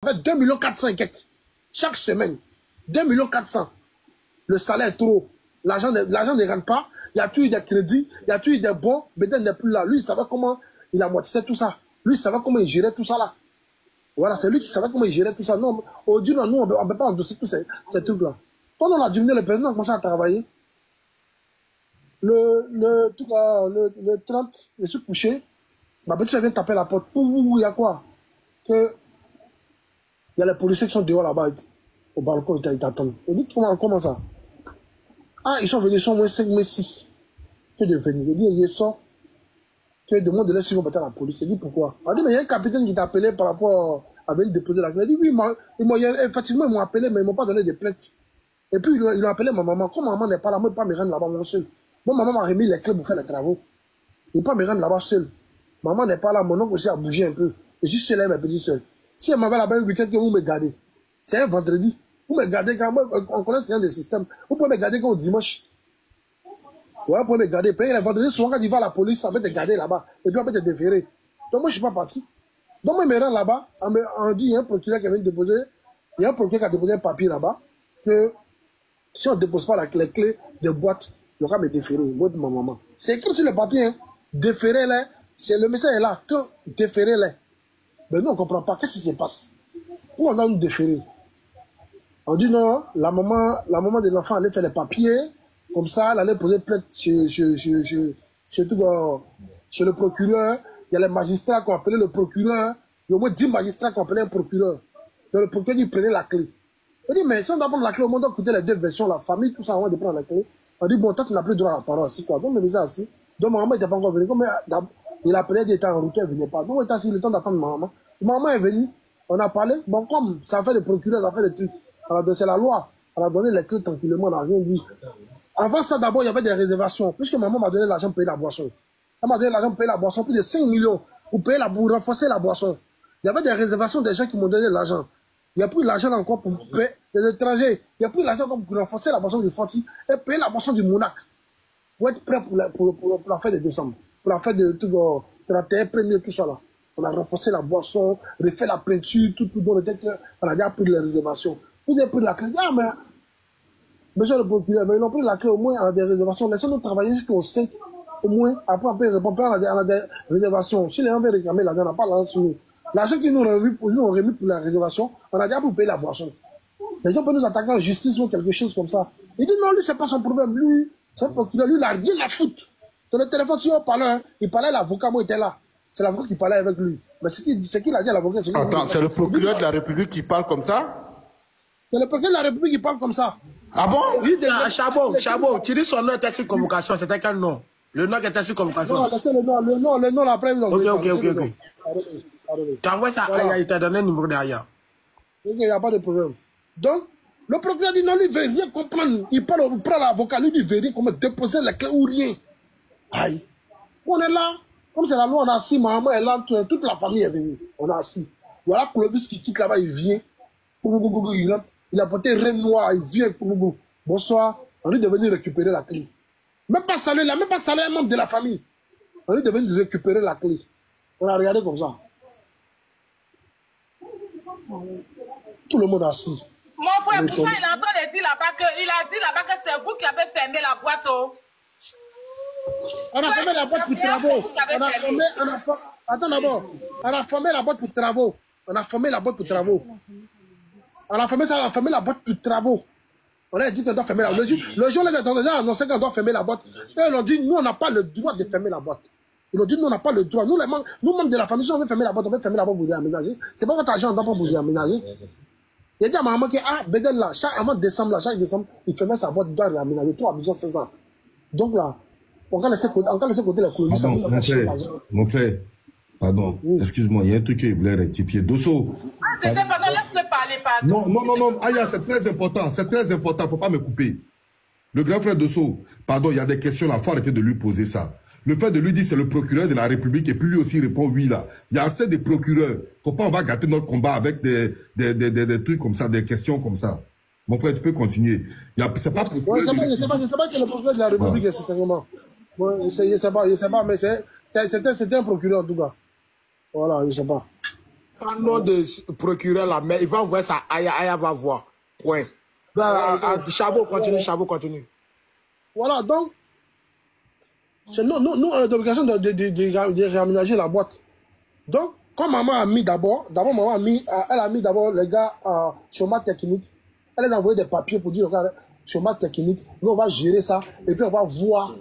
fait 2 400 000 et quelques. Chaque semaine. 2 400 000. Le salaire est trop. L'argent ne rentre pas. Il y a toujours eu des crédits. Il y a toujours eu des bons. Beden n'est plus là. Lui, il savait comment il amortissait tout ça. Lui, il savait comment il gérait tout ça là. Voilà, c'est lui qui savait comment il gérait tout ça. Non, aujourd'hui, nous, on ne peut pas endosser tous ces trucs-là. Quand on a diminué, le président a commencé à travailler. Le 30, je suis couché. Ma petite vient taper la porte. Il y a quoi? Il y a les policiers qui sont dehors là-bas, au balcon, ils t'attendent. Je dis, comment ça? Ah, ils sont venus, ils sont au moins 5, 6. Que de venir. Je dis, ils sont. Tu demandes de leur suivre à la police. Je dis, pourquoi? On dit, mais il y a un capitaine qui t'a appelé par rapport à venir déposer la clé. Je dis, oui, effectivement, ils m'ont appelé, mais ils ne m'ont pas donné de plainte. Et puis, ils ont appelé ma maman. Comme maman n'est pas là, moi, je ne peux pas me rendre là-bas, mon seul. Moi, maman m'a remis les clés pour faire les travaux. Je ne peux pas me rendre là-bas seul. Maman n'est pas là, mon oncle aussi a bougé un peu. Je suis seul, mes petits seuls. Si elle m'avait là-bas un week-end que vous me gardez, c'est un vendredi. Vous me gardez quand moi, on connaît ce genre de système. Vous pouvez me garder quand au dimanche. Ouais, vous pouvez me garder. Payer les vendredis, souvent quand il va à la police, ça va te garder là-bas. Et puis on peut te déférer. Donc moi, je ne suis pas parti. Donc moi, je me rends là-bas. On dit, il y a un procureur qui vient de déposer. Il y a un procureur qui a déposé un papier là-bas. Que si on ne dépose pas les clés de boîte, il va me déférer. Votre maman. C'est écrit sur le papier. Hein. Déférer-les. C'est le message est là. Que déférer-les. Mais nous, on ne comprend pas. Qu'est-ce qui se passe? Pourquoi on a nous déférer? On dit non, la maman de l'enfant allait faire les papiers. Comme ça, elle allait poser plainte chez le procureur. Il y a les magistrats qui ont appelé le procureur. Il y a au moins 10 magistrats qui ont appelé un procureur. Donc le procureur lui prenait la clé. Il dit, mais si on doit prendre la clé, au moins on doit écouter les deux versions, la famille, tout ça, avant de prendre la clé. On dit, bon, toi, tu n'as plus droit à la parole, c'est quoi? Donc, mais ça assis. Donc, ma maman n'était pas encore venue. Comme il appelait, il était en route, elle ne venait pas. Donc, il était assis le temps d'attendre ma maman. Maman est venue, on a parlé. Bon, comme ça fait des procureurs, ça fait des trucs. Alors, c'est la loi. Elle a donné les clés tranquillement, on n'a rien dit. Avant ça, d'abord, il y avait des réservations. Puisque maman m'a donné l'argent pour payer la boisson. Elle m'a donné l'argent pour payer la boisson, plus de 5 millions pour renforcer la boisson. Il y avait des réservations des gens qui m'ont donné l'argent. Il n'y a plus l'argent encore pour payer les étrangers. Il n'y a plus l'argent pour renforcer la boisson du Fanti et payer la boisson du Monac. Pour être prêt pour la fête de décembre. Pour la fête de 31 premier, tout ça là. On a renforcé la boisson, refait la peinture, tout dans le tête. On a déjà pris les réservations. Vous avez pris la clé. Ah, mais monsieur le procureur, mais ils ont pris la clé au moins à des réservations. Laissez-nous travailler jusqu'au 5, au moins. Après, on peut répondre à des réservations. Si les gens veulent réclamer l'argent, on n'a pas l'argent sur nous. L'argent qu'ils nous ont remis pour la réservation, on a déjà pour payer la boisson. Les gens peuvent nous attaquer en justice ou quelque chose comme ça. Il dit non, lui, c'est pas son problème. Lui, c'est un procureur, lui, il n'a rien à foutre. Sur le téléphone, si on parlait, hein, il parlait à l'avocat, moi, il était là. C'est l'avocat qui parlait avec lui. Mais c'est qu'il a dit à l'avocat. Attends, c'est le procureur de la République qui parle comme ça? C'est le procureur de la République qui parle comme ça. Ah bon? Chabot, tu dis son nom était sur convocation, c'était quel nom? Le nom qui était sur convocation. Non, le nom, après, Ok. Tu envoies ça à Aya, il t'a donné le numéro d'Aya. Il n'y a pas de problème. Donc, le procureur dit non, lui, il ne veut rien comprendre. Il prend l'avocat, lui, il ne veut rien comment déposer la clé ou rien. Aïe. On est là. Comme c'est la loi, on a assis, maman est là, toute la famille est venue. On a assis. Voilà Clovis qui quitte là-bas, il vient. Il a porté reine noire, il vient. Bonsoir. On lui est devenu récupérer la clé. Même pas salué, il n'a même pas salué un membre de la famille. On lui est devenu récupérer la clé. On a regardé comme ça. Tout le monde a assis. Mon frère, pourquoi il est en train de dire là-bas que c'est vous qui avez fermé la boîte, oh? On a fermé la boîte pour travaux. Attends d'abord. On a fermé la boîte pour travaux. On a fermé la boîte pour travaux. On a fermé la boîte pour travaux. On a dit qu'on doit fermer la boîte. Le jour où les gens ont annoncé qu'on doit fermer la boîte, ils ont dit nous, on n'a pas le droit de fermer la boîte. Ils ont dit nous, on n'a pas le droit. Nous, membres de la famille, si on veut fermer la boîte, on veut fermer la boîte pour réaménager. C'est pas votre argent, on doit pas vous réaménager. Il a dit à ma maman que, Bédel là, chaque décembre, il fermait sa boîte, il doit réaménager. Toi, à Abidjan, 16 ans. Donc là, on va laisser côté la colonie. Mon frère, pardon, excuse-moi, il y a un truc que je voulais rectifier. Dosso. C'était pendant, laisse-le parler, pardon. Non, Aya, c'est très important, faut pas me couper. Le grand frère Dosso, pardon, il y a des questions là, il faut arrêter de lui poser ça. Le fait de lui dire c'est le procureur de la République et puis lui aussi répond oui là. Il y a assez de procureurs. Faut pas on va gâter notre combat avec des trucs comme ça, des questions comme ça. Mon frère, tu peux continuer. C'est pas procureur. Je sais pas que le procureur de la République, sincèrement. Je sais pas, mais c'était un procureur en tout cas. Voilà, je sais pas. Pas nom de procureur là, mais il va envoyer ça. Aya va voir. Point. Chabot, continue. Voilà, donc, nous, on a l'obligation de réaménager la boîte. Donc, quand maman a mis maman a mis, elle a mis d'abord les gars chômage technique. Elle les a envoyé des papiers pour dire, regarde, chômage technique, nous on va gérer ça, et puis on va voir.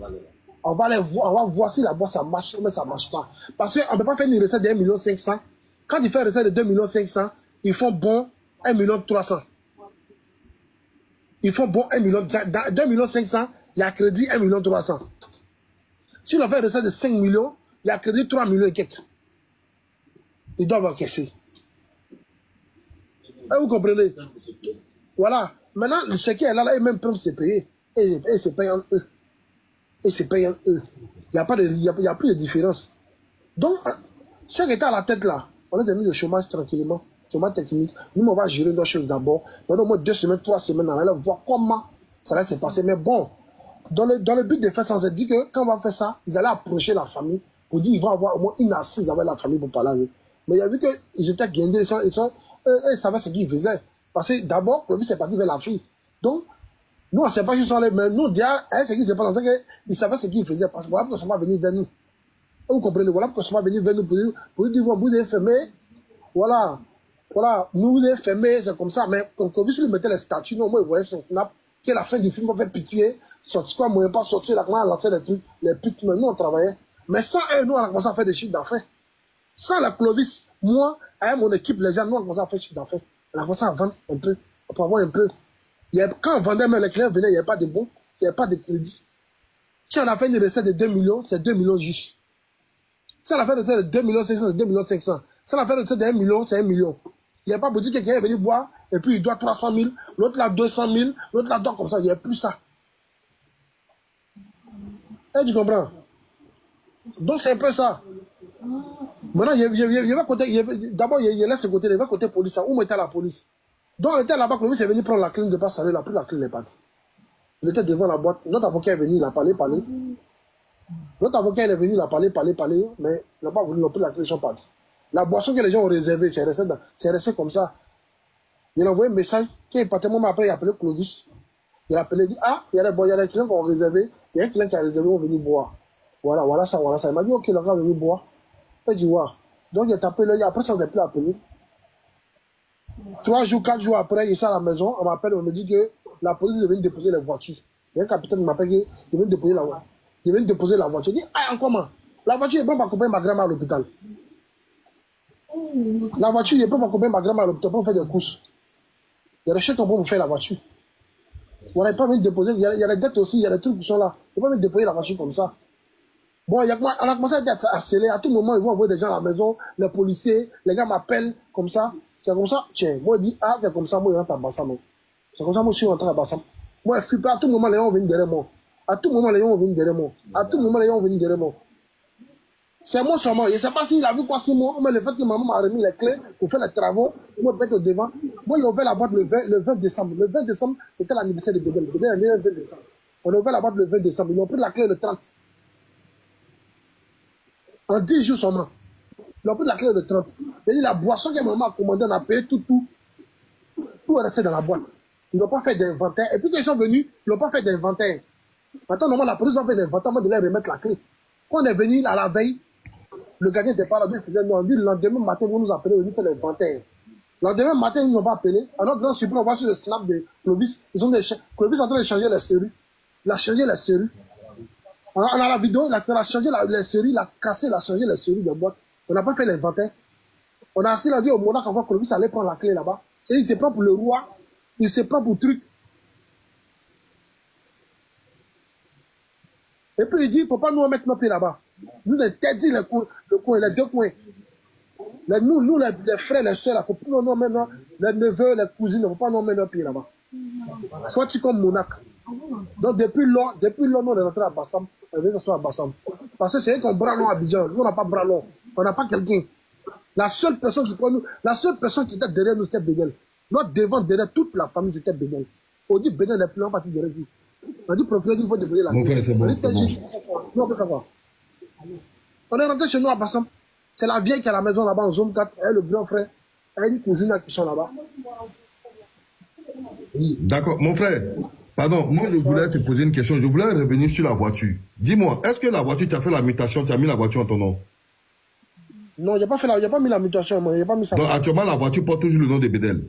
On va voir si la boîte ça marche, mais ça marche pas. Parce qu'on ne peut pas faire une recette de 1 500 000. Quand ils font une recette de 2 500 000, ils font bon 1 300 000. Ils font bon 2 500 000, il y a crédit 1 300 000. Si on fait une recette de 5 millions, il y a crédit 3 millions et quelques. Ils doivent encaisser. Et vous comprenez? Voilà. Maintenant, ce qui est là, ils même peuvent se payer. Et ils se payent en eux. Et c'est payant eux. Il n'y a plus de différence. Donc, ceux qui étaient à la tête là, on les a mis le chômage tranquillement, chômage technique. Nous, on va gérer nos choses d'abord. Pendant au moins 2 semaines, 3 semaines, on va voir comment ça va se passer. Mais bon, dans le but de faire ça, on s'est dit que quand on va faire ça, ils allaient approcher la famille pour dire qu'ils vont avoir au moins une assise avec la famille pour parler à eux. Mais il y a vu qu'ils étaient guindés, ils savaient ce qu'ils faisaient. Parce que d'abord, le but c'est parti vers la fille. Donc, nous, on ne sait pas qui sont les mais nous, déjà, ce qui se passe, c'est qu'ils savaient ce qu'ils faisaient. Parce que voilà pourquoi ils ne sont pas venus vers nous. Vous comprenez? Voilà pourquoi ils ne sont pas venus vers nous pour dire, vous les fermez. Voilà, nous les fermez, c'est comme ça. Mais quand vous lui mettez les statuts, nous, moi, vous voyez son snap, qui est la fin du film, on fait pitié. Sortir quoi, moi, pas sortir, là, comment on lançait les trucs, les putes, mais nous, on travaillait. Mais sans eux, nous, on a commencé à faire des chiffres d'affaires. Sans la Clovis, moi, avec mon équipe, les gens, nous, on a commencé à faire des chiffres d'affaires. On a commencé à vendre un peu, pour avoir un peu. Quand on vendait, mais les clients venaient, il n'y avait pas de bons, il n'y avait pas de crédit. Si on a fait une recette de 2 millions, c'est 2 millions juste. Si on a fait une recette de 2 500 000, c'est 2 500 000. Si on a fait une recette de 1 million, c'est 1 million. Il n'y a pas besoin que quelqu'un est venu boire, et puis il doit 300 000, l'autre là 200 000, l'autre là doit comme ça, il n'y a plus ça. Et tu comprends? Donc c'est un peu ça. Maintenant, d'abord, il laisse ce côté, il va côté police, où mettait la police? Donc, on était là-bas, Clovis est venu prendre la clé de pas saluer, il a pris la clé, il est parti. Il était devant la boîte. Notre avocat est venu, il a parlé. Notre avocat est venu, il a parlé, mais il n'a pas voulu, il a pris la clé, ils sont partis. La boisson que les gens ont réservée, c'est resté comme ça. Il a envoyé un message, qui est parti, moi, après, il a appelé Clovis. Il a appelé, il dit, ah, il y a des clients qui ont réservé, il y a un client qui a réservé, on est venu boire. Voilà ça. Il m'a dit, ok, le gars est venu boire. Il dit, ouais. Donc, il a tapé l'œil, après, ça, on n'a plus appelé. 3 jours, 4 jours après, il est à la maison, on m'appelle, on me dit que la police est venue déposer les voitures. Il y a un capitaine qui m'appelle, il est venu déposer la voiture. Il est venu déposer la voiture. Il dit, ah, comment? La voiture est pas pour accompagner ma grand-mère à l'hôpital. La voiture est pas pour accompagner ma grand-mère à l'hôpital pour faire des courses. Il y a des chèques pour faire la voiture. On n'est pas venu déposer, il y a des dettes aussi, il y a des trucs qui sont là. Il n'est pas venu déposer la voiture comme ça. Bon, on a commencé à être harcelé. À tout moment, ils vont envoyer des gens à la maison, les policiers, les gars m'appellent comme ça. C'est comme ça, tiens, moi je dis, ah, c'est comme ça, moi je rentre à Bassam. C'est comme ça, moi je suis rentré à Bassam. Moi je flippe, à tout moment, les gens viennent derrière moi. À tout moment, les gens viennent derrière moi. C'est moi seulement. Je ne sais pas s'il a vu quoi, c'est moi, mais le fait que maman m'a remis les clés pour faire les travaux, moi je vais au devant. Moi j'ai ouvert la boîte le 20 décembre. Le 20 décembre, c'était l'anniversaire de Bédel. Bédel est né le 20 décembre. On a ouvert la boîte le 20 décembre. Ils ont pris la clé le 30. En 10 jours seulement. Ils ont pris la clé le 30. Et la boisson que maman a commandée, on a payé tout est resté dans la boîte. Ils n'ont pas fait d'inventaire. Et puis quand ils sont venus, ils n'ont pas fait d'inventaire. Maintenant, normalement, la police va faire l'inventaire, moi de leur remettre la clé. Quand on est venu à la veille, le gardien n'était pas là, il faisait non. Le lendemain matin, vous nous appelez, vous nous faites l'inventaire. Le lendemain matin, ils ne nous ont pas appelé. Alors, grand surprise, on voit sur le snap de Clovis, Clovis est en train de changer les serrures. Il a changé les serrures. On a la vidéo, il a changé les serrures, il a cassé, il a changé les serrures de boîte. On n'a pas fait l'inventaire. On a assis là, dit au monarque encore Clovis allait prendre la clé là-bas. Et il se prend pour le roi, il se prend pour truc. Et puis il dit, il ne faut pas nous mettre nos pieds là-bas. Nous, on interdit les deux coins. Nous, les frères, les soeurs, il ne faut pas nous mettre les neveux, les cousines, il ne faut pas nous mettre nos pieds là-bas. Soit-tu comme monarque. Donc depuis lors, nous, on est rentré à Bassam, on est venu s'asseoir à Bassam. Parce que c'est un bras long à Abidjan. Nous, on n'a pas bras long. On n'a pas quelqu'un. La seule personne qui était derrière nous, c'était Bédel. Notre devant, derrière toute la famille, c'était Bédel. On dit Bédel n'est plus en partie derrière lui. On dit procureur, il faut déposer la clé. Mon frère, c'est bon. On est rentré chez nous à Bassam. C'est la vieille qui est à la maison là-bas en zone 4, elle, le grand frère, elle a une cousine qui sont là-bas. D'accord, mon frère. Pardon, moi je voulais te poser une question. Je voulais revenir sur la voiture. Dis-moi, est-ce que la voiture, tu as fait la mutation, tu as mis la voiture en ton nom? Non, il n'y a pas mis la mutation, moi. Il n'y a pas mis ça. Donc actuellement, la voiture porte toujours le nom de Bédel.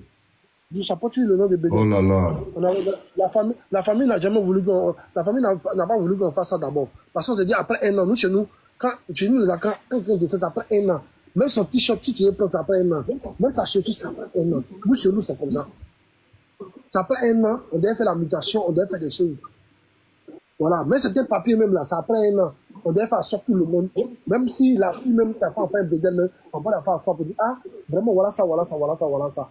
Ça porte toujours le nom de Bédel. Oh là là. La famille n'a jamais voulu la famille n'a pas voulu qu'on fasse ça d'abord. Parce qu'on s'est dit, après un an, nous, chez nous, chez nous, quand quelqu'un décède après un an, même son t-shirt, si tu veux prendre, c'est après un an. Même sa chaussure, c'est après un an. Nous, chez nous, c'est comme ça. C'est après un an, on devait faire la mutation, on devait faire des choses. Voilà. Mais c'était papier même là, c'est après un an. On devait faire sortir tout le monde. Même si la fille même qui a fait un Bédel, on va la faire pour dire, ah, vraiment, voilà ça, voilà ça, voilà ça, voilà ça.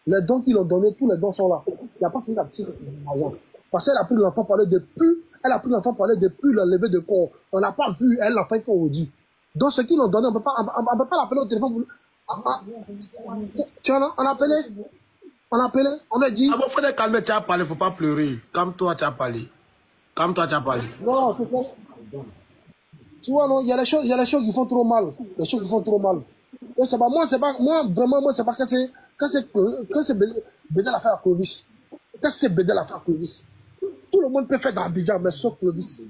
Les dons qu'ils ont donnés, tous les dons sont là. Il n'y a pas fini la petite argent. Parce qu'elle a pris l'enfant parler depuis, le lever de corps. On n'a pas vu, elle, l'enfant qu'on vous dit. Donc, ce qu'ils ont donné, on ne peut pas l'appeler au téléphone. Tu vois, on a appelé. On a dit. Ah bon, faut te calmer, tu as parlé, faut pas pleurer. Calme-toi, tu as parlé. Calme-toi, tu as parlé. Non, c'est ça. Tu vois, non, il y a les choses qui font trop mal. Les choses qui font trop mal. Et c'est pas, moi, c'est pas quand c'est Bédel à faire à Clovis. Quand c'est Bédel à faire à Clovis. Tout le monde peut faire dans Abidjan, mais sauf Clovis.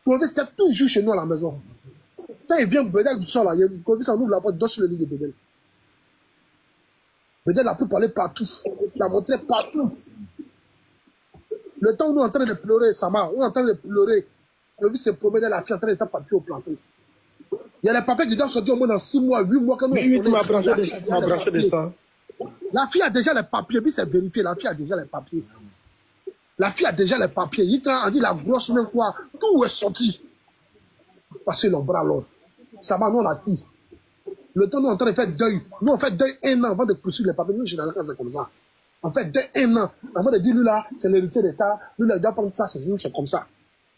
Clovis, c'était toujours chez nous à la maison. Quand il vient Bédel, tout ça là, Clovis, on ouvre la porte, sur le lit de Bédel. Bédel a pu parler partout. Il a montré partout. Le temps où nous sommes en train de pleurer, Sama, on est en train de pleurer. Clovis se promenait la fille en train de faire papier au planton. Il y a les papiers qui doivent sortir au moins dans 6 mois, 8 mois. Oui, tu m'as branché de ça. La fille a déjà les papiers, puis c'est vérifié, la fille a déjà les papiers. La fille a déjà les papiers. Il a dit la grosse même quoi, tout est sorti. Parce que l'ombre alors. Ça va, nous on a qui? Le temps nous on est en train de faire deuil. Nous on fait deuil 1 an avant de poursuivre les papiers. Nous, je suis dans la case comme ça. On fait deuil 1 an. Avant de dire, lui là, c'est l'héritier d'État. Lui là, il doit prendre ça, chez nous, c'est comme ça.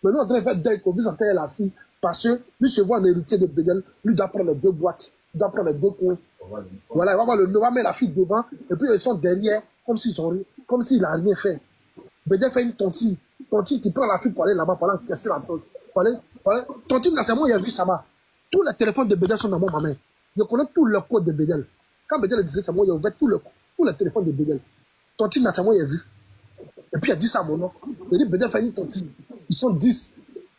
Mais nous on est en train de faire deuil, qu'on vise enterrer la fille. Parce que lui se voit un héritier de Bédel. Lui doit prendre les 2 boîtes. Il doit prendre les 2 coins. Voilà, il va mettre la fille devant. Et puis ils sont derrière, comme s'il n'a rien fait. Bédel fait une tontine. Tontine qui prend la fille pour aller là-bas pendant qu'il casse la porte. Tontine, là, c'est moi, il a vu ça va. Tous les téléphones de Bédel sont dans ma main. Je connais tout le code de Bédel. Quand Bédel disait c'est moi, il a ouvert tous les téléphones de Bédel. Tontine, là, c'est moi, il a vu. Et puis il a dit ça à mon nom. Il dit Bédel fait une tontine. Ils sont 10.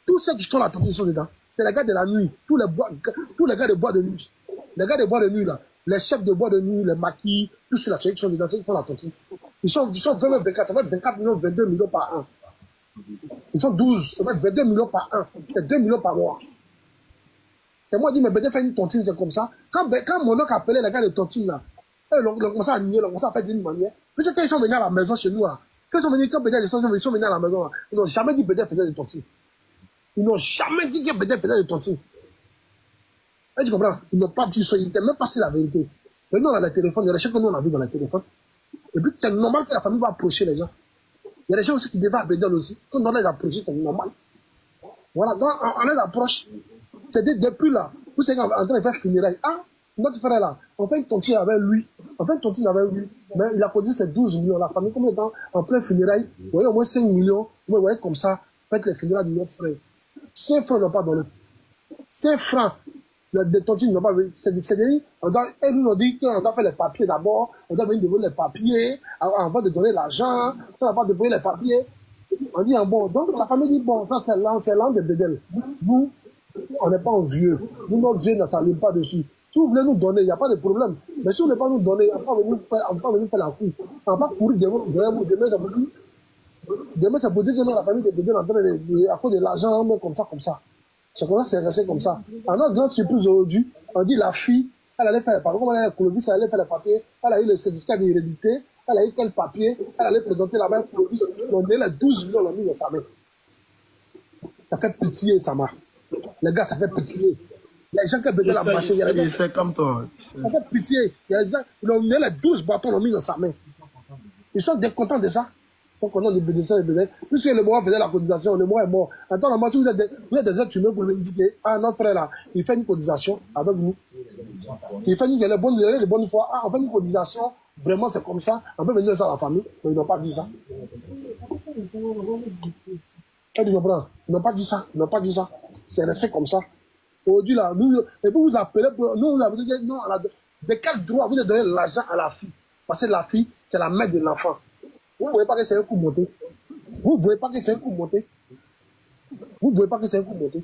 Tous ceux qui font la tontine sont dedans. C'est les gars de la nuit. Tous les gars de bois de nuit. Les gars de bois de nuit, là. Les chefs de bois de nuit, les maquis, tous ceux-là, qui sont dedans, ils font la tontine. Ils sont 24, ça va être 24 millions, 22 millions par an. Ils sont 12, ça va être 22 millions par an. C'est 2 millions par mois. Et moi, je dis, mais Bédel fait une tontine, c'est comme ça. Quand mon oncle appelait les gars de tontine, là, ils ont commencé à nier, ils ont commencé à faire d'une manière. Peut-être qu'ils sont venus à la maison chez nous, là. Quand Bédel, ils sont venus à la maison, là. Ils n'ont jamais dit Bédel faisait des tontines. Ils n'ont jamais dit que Bédel faisait des tontines. Et tu comprends? Ils n'ont pas dit ça, ils n'étaient même pas si la vérité. Mais nous, on a les téléphones, il y a des choses que nous, on a vu dans les téléphones. Et puis, c'est normal que la famille va approcher les gens. Il y a des gens aussi qui devaient à Bédel aussi. Quand on les approche, c'est normal. Voilà, donc on les approche. C'est depuis là, vous êtes en train de faire funérailles. Ah, notre frère là, on fait une tontine avec lui. Mais il a produit ces 12 millions. La famille, comme étant en plein funérailles, vous voyez au moins 5 millions. Vous voyez comme ça, faites les funérailles de notre frère. 5 francs n'ont pas donné. 5 francs. Des tontines n'ont pas venu. Et nous, on dit qu'on doit faire les papiers d'abord. On doit venir donner les papiers avant de donner l'argent. On n'a pas de donner les papiers. On dit, bon, donc la famille dit, bon, ça c'est l'an de Bédel. Nous, on n'est pas un vieux. Nous, notre vieux ne s'allume pas dessus. Si vous voulez nous donner, il n'y a pas de problème. Mais si vous ne voulez pas nous donner, on va pas venir faire la couille. On ne va pas courir demain, ça peut dire que la famille de Bédel à cause de l'argent, on met comme ça. C'est comme ça, c'est resté comme ça. À notre grande surprise aujourd'hui, on dit la fille, elle allait faire les papiers. Comme elle allait à Clovis, elle allait faire les papiers. Elle a eu le certificat d'hérédité. Elle a eu quel papier. Elle allait présenter la main à Clovis. On a les 12 millions, on l'a mis dans sa main. Ça fait pitié, Sama. Les gars, ça fait pitié. Les gens qui ont besoin de la marché, il y a des gens. Comme toi. Ça fait pitié. Il y a des gens, ils ont mis les 12 bâtons, ils l'ont mis dans sa main. Ils sont contents de ça. Ils sont contents de bénéficier de bénéfices. Puisque le mois faisait la cotisation, le mois est mort. Attends, normalement, si vous êtes des êtres humains, vous pouvez me dire que, ah, notre frère là, il fait une cotisation avec nous. Il fait une, il a les bonnes fois. Ah, on fait une cotisation. Vraiment, c'est comme ça. On peut venir ça à la famille. Mais ils n'ont pas dit ça. Tu comprends? Ils n'ont pas dit ça. C'est resté comme ça. Aujourd'hui, là, nous, et puis vous appelez, nous, vous avez dit, non, de quel droit vous de donner l'argent à la fille? Parce que la fille, c'est la mère de l'enfant. Vous ne voyez pas que c'est un coup monté. Vous ne voyez pas que c'est un coup monté. Vous ne voyez pas que c'est un coup monté.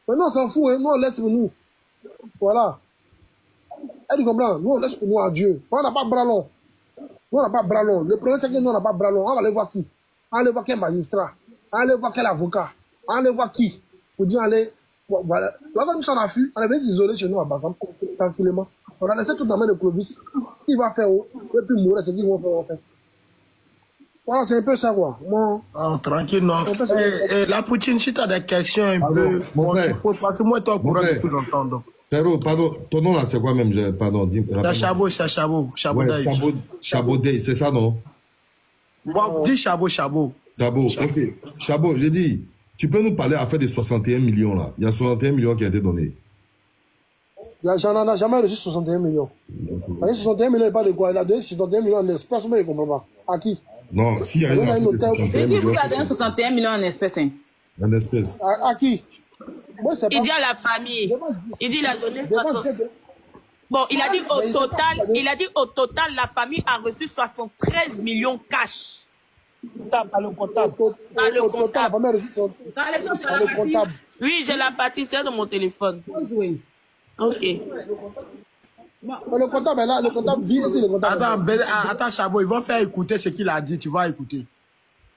Maintenant, on s'en fout, hein. Nous, on laisse pour nous. Voilà. Elle comprend. Nous, on laisse pour nous à Dieu. On n'a pas bras long. Nous, on n'a pas bras long. Le problème, c'est que nous, on n'a pas bras long. On va aller voir qui? On va aller voir quel magistrat. On va aller voir quel avocat. On va aller voir qui? Pour dire, allez, voilà. Là, quand nous sommes en affût, on avait isolé chez nous à Bazam, tranquillement. On a laissé tout dans la main de Clovis. Il va faire où? Et puis mourir, c'est qu'ils vont faire. Voilà, c'est un peu ça, quoi. Moi, oh, tranquille, non. La Poutine, si tu as des questions un peu, mon frère. parce que moi, tu es au courant depuis longtemps. Donc. Frérot, pardon, ton nom là, c'est quoi même? Pardon, dis-moi. C'est Chabo, c'est Chabo. Chabo Day, c'est ça, non? Bon, dis Chabo. Chabo, ok. Chabo, j'ai dit, tu peux nous parler à faire des 61 millions là. Il y a 61 millions qui ont été donnés. J'en ai jamais reçu 61 millions. 61 millions, il pas de quoi. Il a donné 61 millions en espèces, mais il ne comprend pas. À qui? Non, s'il y a une Et si vous avez donné 61 millions en espèces, hein? En espèces. À qui? Moi, il dit à la famille. Il dit la donné 60. Bon, il a dit au total, la famille a reçu 73 millions cash. Par le comptable. Par le comptable. Oui, j'ai la pâtissière de mon téléphone. Ok. Le comptable est là, le comptable vit ici, le comptable. Attends, Chabo, ils vont faire écouter ce qu'il a dit. Tu vas écouter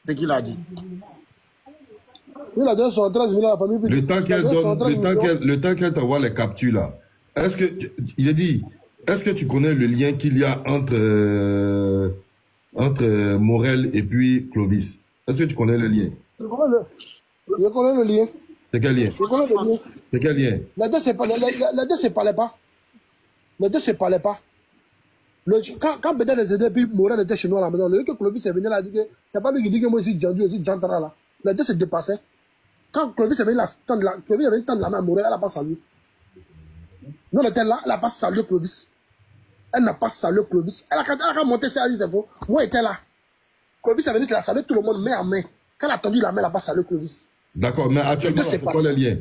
ce qu'il a dit. Il a donné 73 millions à la famille. Le temps qu'elle t'envoie les captures là, est-ce que, il a dit, est-ce que tu connais le lien qu'il y a entre Morel et puis Clovis? Est-ce que tu connais le lien? Je connais le lien. C'est quel lien? Je connais le lien. C'est quel lien? Les deux se parlaient pas. Les deux se parlaient pas. Quand Bédel les aidait, puis Morel était chez nous à la maison, le que Clovis est venu là, il dit que c'est pas lui qui dit que moi aussi, Djandu, aussi, Djantara là. Les deux se dépassaient. Quand Clovis est venu tendre la main à Morel, elle n'a pas salué. Nous, on était là, elle n'a pas salué Clovis. Elle n'a pas salué Clovis. Elle a monté, elle a dit c'est faux. Moi, j'étais là. Clovis est venu, il a salué tout le monde, main en main. Quand elle a tendu la main, elle n'a pas salué Clovis. D'accord, mais actuellement, c'est quoi le lien?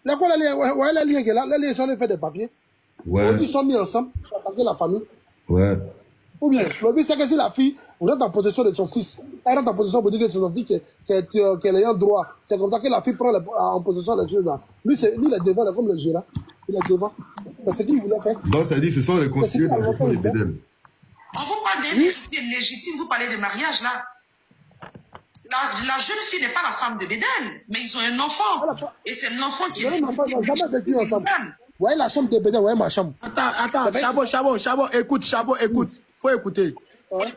Ouais, les liens qui est là, les liens sont faits des papiers. Ouais. Ils sont mis ensemble pour attaquer la famille. Ouais. Ou bien, le but, c'est que si la fille rentre en possession de son fils, elle rentre en possession pour dire que c'est son fils qu'elle ayant droit. C'est comme ça que la fille prend en possession des choses là. Lui, il est devant, comme le gérant. Il est devant. C'est ce qu'il voulait faire. Donc, ça dit que ce sont les conseillers de Bédel. On vous parle d'héritier légitime, vous parlez de mariage là. La jeune fille n'est pas la femme de Bédel, mais ils ont un enfant. Et c'est l'enfant qui est jamais vécu ensemble. Ouais, la chambre de Bédel, ouais, ma chambre. Attends, Chabo, écoute, faut écouter. Ouais.